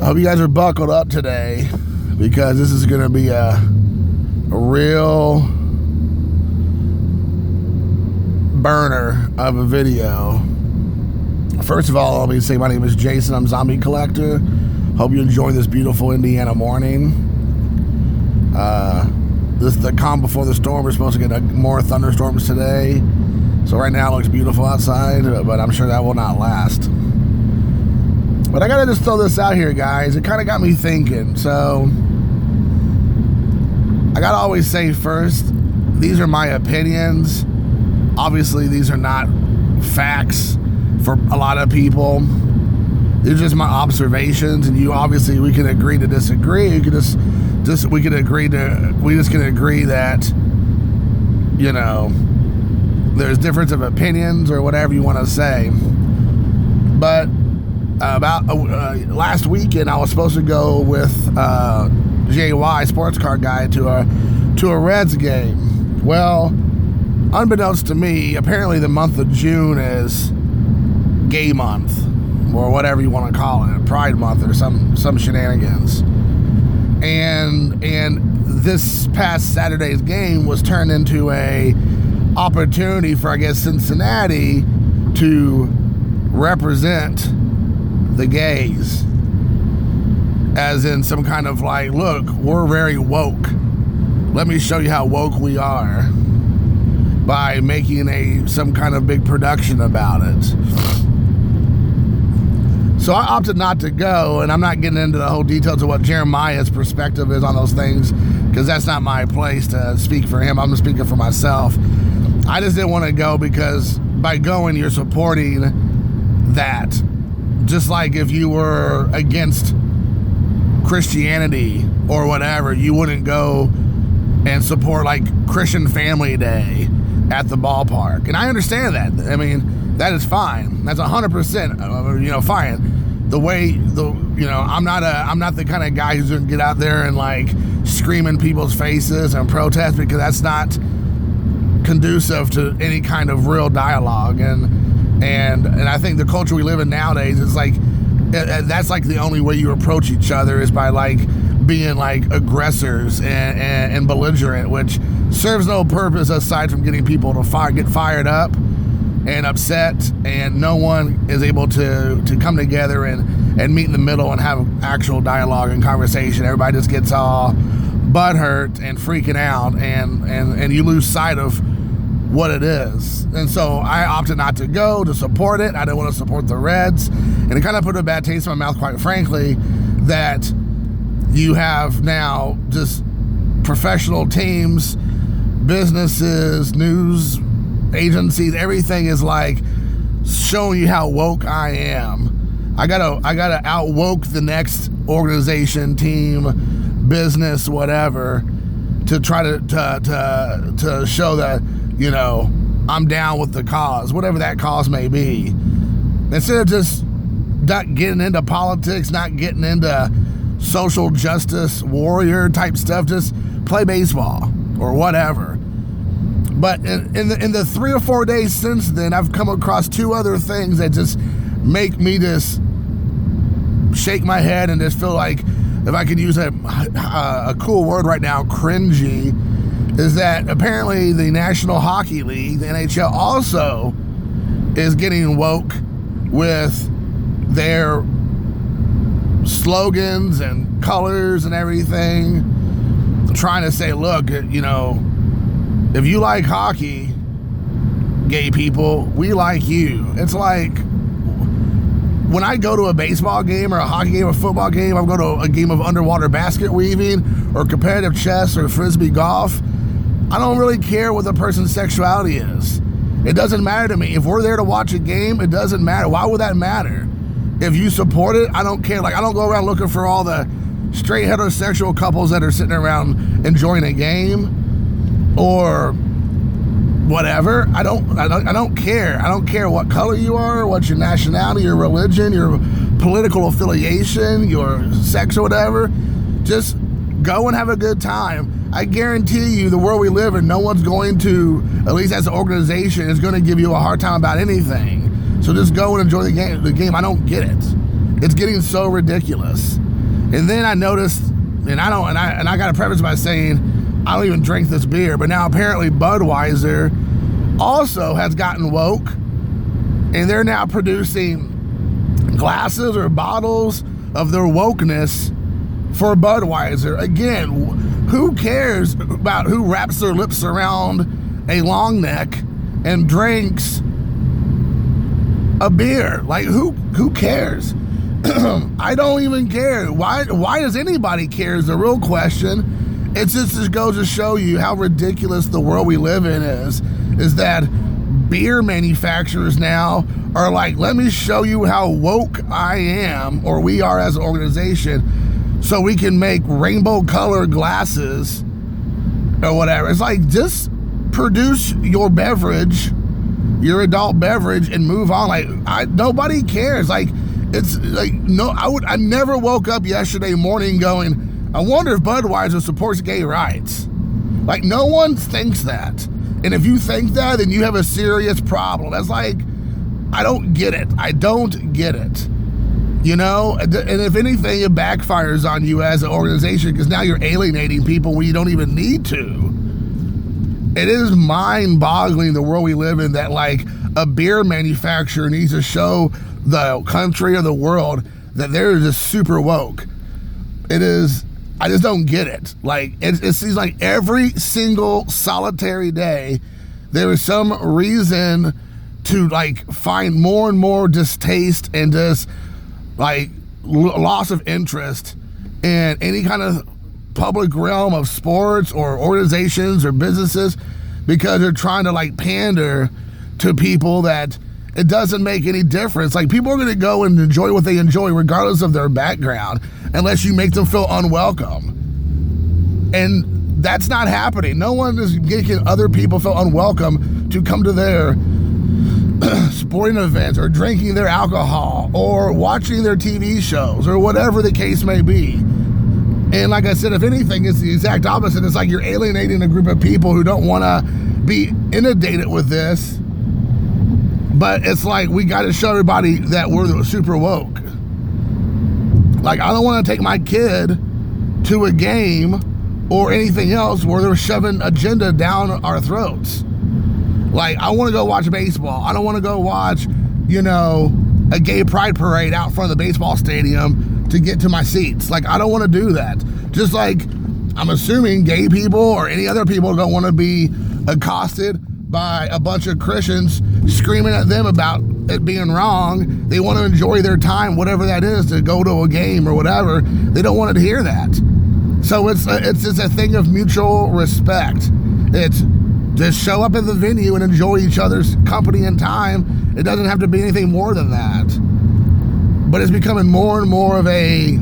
hope you guys are buckled up today because this is going to be a real burner of a video. First of all, let me say my name is Jason. I'm Zombie Collector. Hope you enjoy this beautiful Indiana morning. This is the calm before the storm. We're supposed to get more thunderstorms today. So right now it looks beautiful outside, but I'm sure that will not last. But I gotta just throw this out here, guys. It kind of got me thinking. So I gotta always say first, these are my opinions. Obviously, these are not facts for a lot of people. They're just my observations, and we can agree to disagree. We can agree that, you know, there's difference of opinions or whatever you want to say. But about last weekend, I was supposed to go with JY Sports Car Guy to a Reds game. Well, unbeknownst to me, apparently the month of June is gay month, or whatever you want to call it, Pride Month or some shenanigans. And this past Saturday's game was turned into a opportunity for, I guess, Cincinnati to represent the gays, as in some kind of like, look, we're very woke. Let me show you how woke we are by making some kind of big production about it. So I opted not to go, and I'm not getting into the whole details of what Jeremiah's perspective is on those things, because that's not my place to speak for him. I'm speaking for myself. I just didn't want to go because by going, you're supporting that. Just like if you were against Christianity or whatever, you wouldn't go and support like Christian Family Day at the ballpark. And I understand that. I mean, that is fine. That's 100%, fine. I'm not the kind of guy who's gonna get out there and like scream in people's faces and protest, because that's not conducive to any kind of real dialogue. And I think the culture we live in nowadays is like, that's like the only way you approach each other is by like being like aggressors and belligerent, which serves no purpose aside from getting people to get fired up and upset, and no one is able to come together and meet in the middle and have actual dialogue and conversation. Everybody just gets all butthurt and freaking out, and you lose sight of what it is. And so I opted not to go to support it. I didn't want to support the Reds, and it kind of put a bad taste in my mouth, quite frankly, that you have now just professional teams, businesses, news agencies, everything is like showing you how woke I am. I gotta out-woke the next organization, team, business, whatever, to try to show that, you know, I'm down with the cause, whatever that cause may be. Instead of just not getting into politics, not getting into social justice warrior type stuff, just play baseball or whatever. But in the 3 or 4 days since then, I've come across 2 other things that just make me just shake my head and just feel like, if I could use a cool word right now, cringy, is that apparently the National Hockey League, the NHL, also is getting woke with their slogans and colors and everything, trying to say, look, you know, if you like hockey, gay people, we like you. It's like, when I go to a baseball game or a hockey game or a football game, I go to a game of underwater basket weaving or competitive chess or frisbee golf, I don't really care what the person's sexuality is. It doesn't matter to me. If we're there to watch a game, it doesn't matter. Why would that matter? If you support it, I don't care. Like, I don't go around looking for all the straight heterosexual couples that are sitting around enjoying a game or whatever. I don't care. I don't care what color you are, what your nationality, your religion, your political affiliation, your sex or whatever. Just go and have a good time. I guarantee you, the world we live in, no one's going to, at least as an organization, is going to give you a hard time about anything. So just go and enjoy the game. I don't get it. It's getting so ridiculous. And then I noticed, and I got to preface by saying I don't even drink this beer, but now apparently Budweiser also has gotten woke, and they're now producing glasses or bottles of their wokeness for Budweiser. Again, who cares about who wraps their lips around a long neck and drinks a beer? Like, who cares? I don't even care. Why does anybody care is the real question. It just goes to show you how ridiculous the world we live in is that beer manufacturers now are like, let me show you how woke I am, or we are as an organization, so we can make rainbow colored glasses or whatever. It's like, just produce your beverage, your adult beverage, and move on. Like, nobody cares. Like, it's like, no, I never woke up yesterday morning going, I wonder if Budweiser supports gay rights. Like, no one thinks that. And if you think that, then you have a serious problem. That's like, I don't get it. I don't get it. You know? And if anything, it backfires on you as an organization, because now you're alienating people when you don't even need to. It is mind-boggling, the world we live in, that like a beer manufacturer needs to show the country or the world that they're just super woke. It is, I just don't get it. Like, it seems like every single solitary day there is some reason to like find more and more distaste and just like loss of interest in any kind of public realm of sports or organizations or businesses, because they're trying to like pander to people that it doesn't make any difference. Like, people are going to go and enjoy what they enjoy regardless of their background, unless you make them feel unwelcome. And that's not happening. No one is making other people feel unwelcome to come to their sporting events or drinking their alcohol or watching their TV shows or whatever the case may be. And like I said, if anything, it's the exact opposite. It's like you're alienating a group of people who don't want to be inundated with this. But it's like, we got to show everybody that we're super woke. Like, I don't want to take my kid to a game or anything else where they're shoving agenda down our throats. Like, I want to go watch baseball. I don't want to go watch, you know, a gay pride parade out front of the baseball stadium to get to my seats. Like, I don't want to do that. Just like I'm assuming gay people or any other people don't want to be accosted by a bunch of Christians screaming at them about it being wrong. They want to enjoy their time, whatever that is, to go to a game or whatever. They don't want to hear that. So it's just a thing of mutual respect. It's just show up at the venue and enjoy each other's company and time. It doesn't have to be anything more than that. But it's becoming more and more of a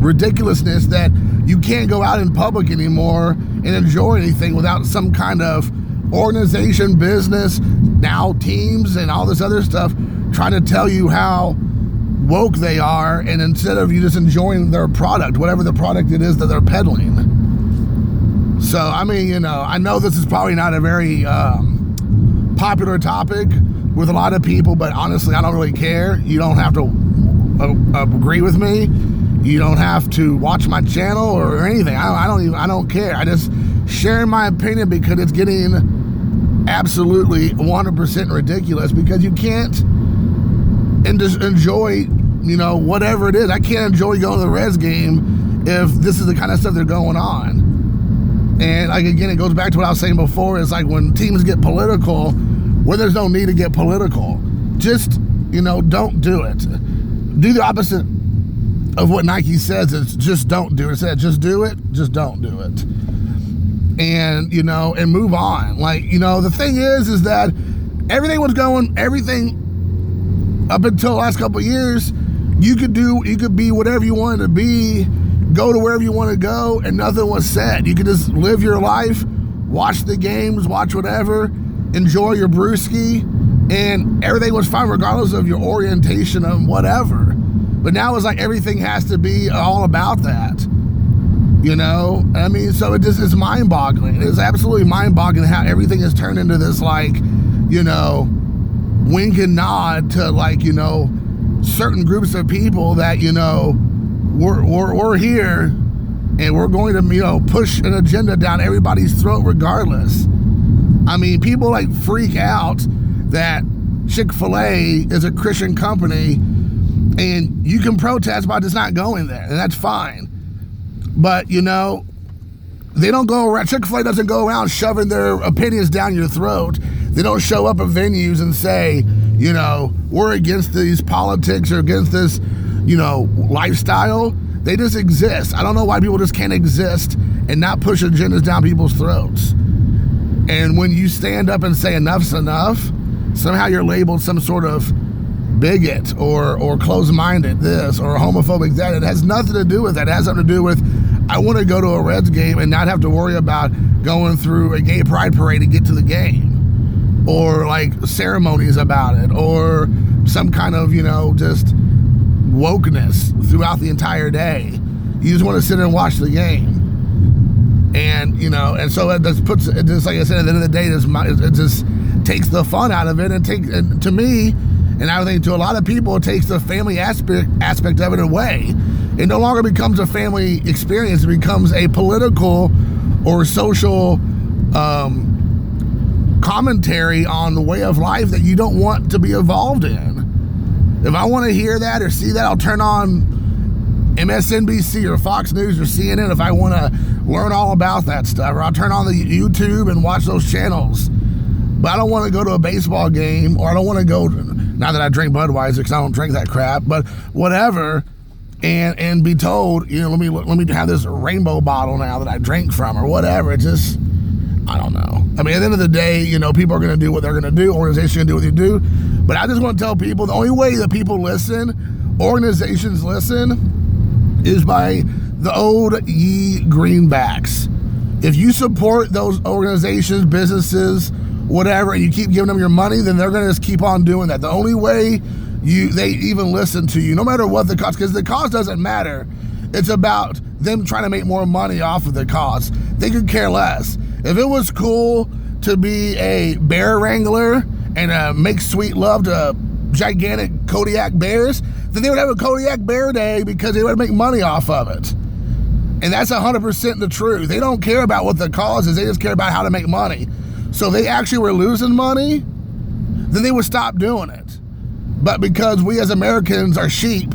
ridiculousness that you can't go out in public anymore and enjoy anything without some kind of organization, business, now teams and all this other stuff trying to tell you how woke they are, and instead of you just enjoying their product, whatever the product it is that they're peddling. So, I mean, you know, I know this is probably not a very popular topic with a lot of people, but honestly, I don't really care. You don't have to agree with me. You don't have to watch my channel or anything. I don't care. I just share my opinion because it's getting absolutely 100% ridiculous, because you can't and just enjoy, you know, whatever it is. I can't enjoy going to the Reds game if this is the kind of stuff they're going on. And like, again, it goes back to what I was saying before. It's like when teams get political, where there's no need to get political, just, you know, don't do it. Do the opposite of what Nike says. It's just don't do it. It said just do it, just don't do it. And, you know, and move on. Like, you know, the thing is that everything up until the last couple of years, you could be whatever you wanted to be, go to wherever you want to go, and nothing was said. You could just live your life, watch the games, watch whatever, enjoy your brewski, and everything was fine regardless of your orientation and whatever. But now it's like everything has to be all about that. You know? I mean, so it's mind-boggling. It's absolutely mind-boggling how everything has turned into this, like, you know, wink and nod to, like, you know, certain groups of people that, you know, we're here, and we're going to push an agenda down everybody's throat regardless. I mean, people like freak out that Chick-fil-A is a Christian company, and you can protest by just not going there, and that's fine. But they don't go around. Chick-fil-A doesn't go around shoving their opinions down your throat. They don't show up at venues and say, we're against these politics or against this, lifestyle. They just exist. I don't know why people just can't exist and not push agendas down people's throats. And when you stand up and say enough's enough, somehow you're labeled some sort of bigot or closed-minded this or homophobic that. It has nothing to do with that. It has something to do with, I want to go to a Reds game and not have to worry about going through a gay pride parade to get to the game, or like ceremonies about it, or some kind of, just wokeness throughout the entire day. You just want to sit and watch the game. And, and so it just puts, it just, like I said, at the end of the day, it just takes the fun out of it. And to me, and I think to a lot of people, it takes the family aspect of it away. It no longer becomes a family experience. It becomes a political or social commentary on the way of life that you don't want to be involved in. If I want to hear that or see that, I'll turn on MSNBC or Fox News or CNN if I want to learn all about that stuff. Or I'll turn on the YouTube and watch those channels. But I don't want to go to a baseball game, or I don't want to go, not that I drink Budweiser because I don't drink that crap, but whatever, and be told, let me have this rainbow bottle now that I drink from or whatever. It just, I don't know. I mean, at the end of the day, people are going to do what they're going to do. Organizations are going to do what they do. But I just want to tell people the only way that people listen, organizations listen, is by the old ye greenbacks. If you support those organizations, businesses, whatever, and you keep giving them your money, then they're going to just keep on doing that. The only way they even listen to you, no matter what the cause, because the cause doesn't matter. It's about them trying to make more money off of the cause. They could care less. If it was cool to be a bear wrangler and make sweet love to gigantic Kodiak bears, then they would have a Kodiak Bear Day because they would make money off of it. And that's 100% the truth. They don't care about what the cause is. They just care about how to make money. So if they actually were losing money, then they would stop doing it. But because we as Americans are sheep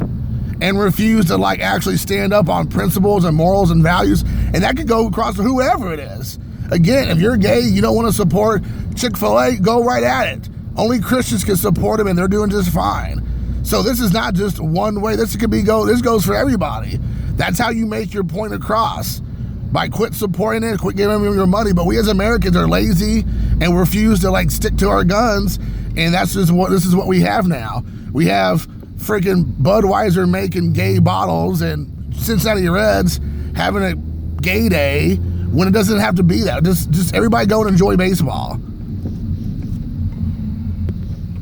and refuse to actually stand up on principles and morals and values, and that could go across to whoever it is. Again, if you're gay, you don't want to support Chick-fil-A, go right at it. Only Christians can support them, and they're doing just fine. So this is not just one way. This goes for everybody. That's how you make your point across, by quit supporting it, quit giving them your money. But we as Americans are lazy and refuse to stick to our guns, and this is what we have now. We have freaking Budweiser making gay bottles and Cincinnati Reds having a gay day when it doesn't have to be that. Just everybody go and enjoy baseball.